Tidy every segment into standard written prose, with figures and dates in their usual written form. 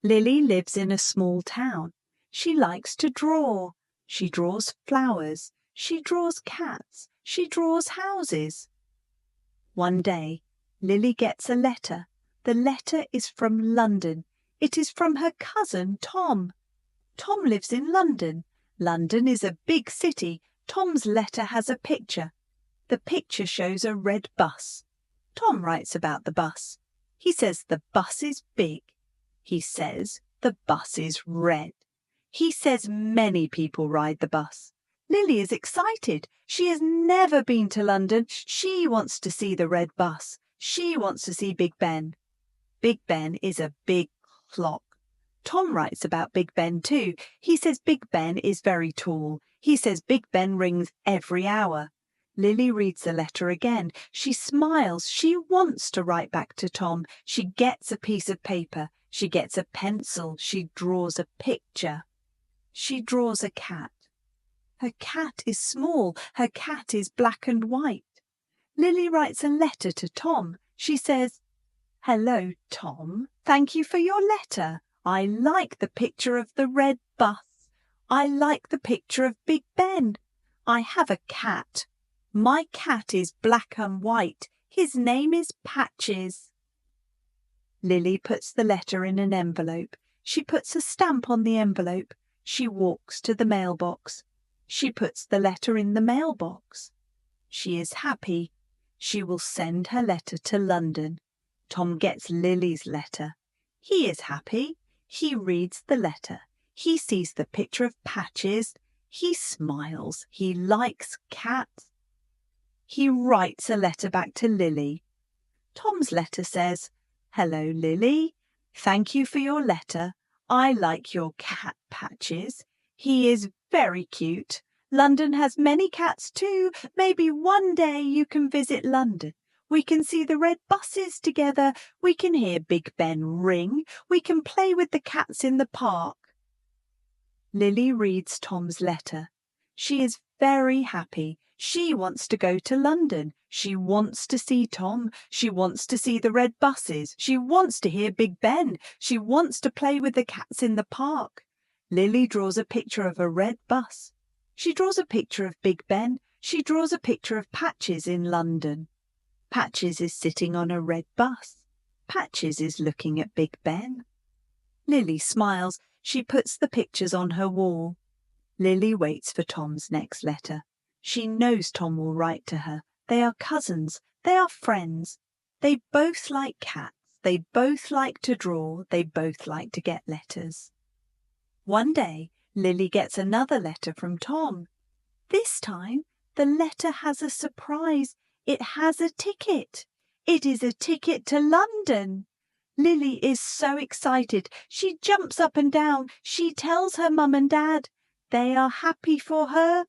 Lily lives in a small town. She likes to draw. She draws flowers. She draws cats. She draws houses. One day, Lily gets a letter. The letter is from London. It is from her cousin, Tom. Tom lives in London. London is a big city. Tom's letter has a picture. The picture shows a red bus. Tom writes about the bus. He says the bus is big. He says the bus is red. He says many people ride the bus. Lily is excited. She has never been to London. She wants to see the red bus. She wants to see Big Ben. Big Ben is a big clock. Tom writes about Big Ben too. He says Big Ben is very tall. He says Big Ben rings every hour. Lily reads the letter again. She smiles. She wants to write back to Tom. She gets a piece of paper. She gets a pencil. She draws a picture. She draws a cat. Her cat is small. Her cat is black and white. Lily writes a letter to Tom. She says, "Hello, Tom. Thank you for your letter. I like the picture of the red bus. I like the picture of Big Ben. I have a cat. My cat is black and white. His name is Patches." Lily puts the letter in an envelope. She puts a stamp on the envelope. She walks to the mailbox. She puts the letter in the mailbox. She is happy. She will send her letter to London. Tom gets Lily's letter. He is happy. He reads the letter. He sees the picture of Patches. He smiles. He likes cats. He writes a letter back to Lily. Tom's letter says, "Hello, Lily. Thank you for your letter. I like your cat, Patches. He is very cute. London has many cats too. Maybe one day you can visit London. We can see the red buses together. We can hear Big Ben ring. We can play with the cats in the park." Lily reads Tom's letter. She is very happy. She wants to go to London. She wants to see Tom. She wants to see the red buses. She wants to hear Big Ben. She wants to play with the cats in the park. Lily draws a picture of a red bus. She draws a picture of Big Ben. She draws a picture of Patches in London. Patches is sitting on a red bus. Patches is looking at Big Ben. Lily smiles. She puts the pictures on her wall. Lily waits for Tom's next letter. She knows Tom will write to her. They are cousins. They are friends. They both like cats. They both like to draw. They both like to get letters. One day, Lily gets another letter from Tom. This time, the letter has a surprise. It has a ticket. It is a ticket to London. Lily is so excited. She jumps up and down. She tells her mum and dad. They are happy for her.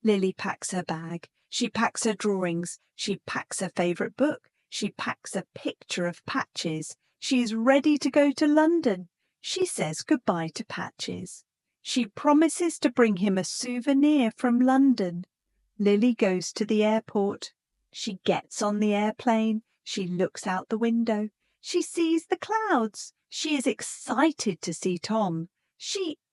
Lily packs her bag. She packs her drawings. She packs her favourite book. She packs a picture of Patches. She is ready to go to London. She says goodbye to Patches. She promises to bring him a souvenir from London. Lily goes to the airport. She gets on the airplane. She looks out the window. She sees the clouds. She is excited to see Tom.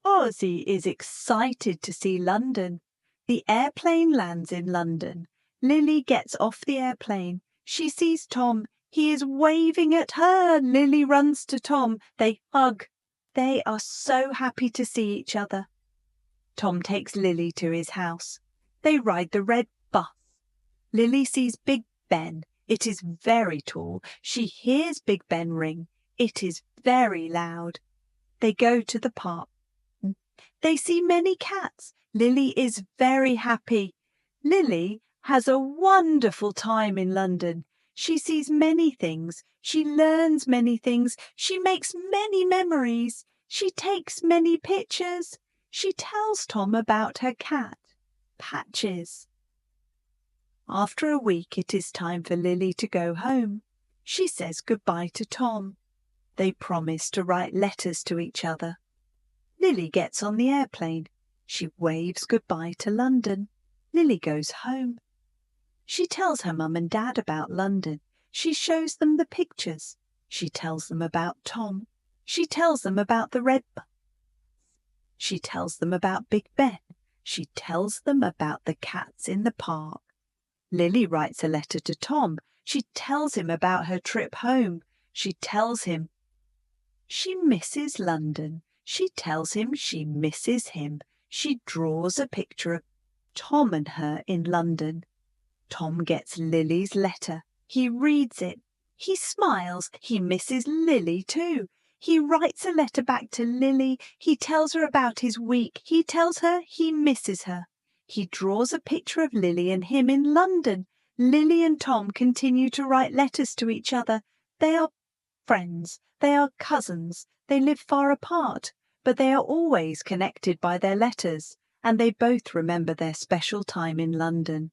Ozzy is excited to see London. The airplane lands in London. Lily gets off the airplane. She sees Tom. He is waving at her. Lily runs to Tom. They hug. They are so happy to see each other. Tom takes Lily to his house. They ride the red bus. Lily sees Big Ben. It is very tall. She hears Big Ben ring. It is very loud. They go to the park. They see many cats. Lily is very happy. Lily has a wonderful time in London. She sees many things. She learns many things. She makes many memories. She takes many pictures. She tells Tom about her cat, Patches. After a week, it is time for Lily to go home. She says goodbye to Tom. They promise to write letters to each other. Lily gets on the airplane. She waves goodbye to London. Lily goes home. She tells her mum and dad about London. She shows them the pictures. She tells them about Tom. She tells them about the red bus. She tells them about Big Ben. She tells them about the cats in the park. Lily writes a letter to Tom. She tells him about her trip home. She tells him she misses London. She tells him she misses him. She draws a picture of Tom and her in London. Tom gets Lily's letter. He reads it. He smiles. He misses Lily too. He writes a letter back to Lily. He tells her about his week. He tells her he misses her. He draws a picture of Lily and him in London. Lily and Tom continue to write letters to each other. They are friends. They are cousins. They live far apart, but they are always connected by their letters, and they both remember their special time in London.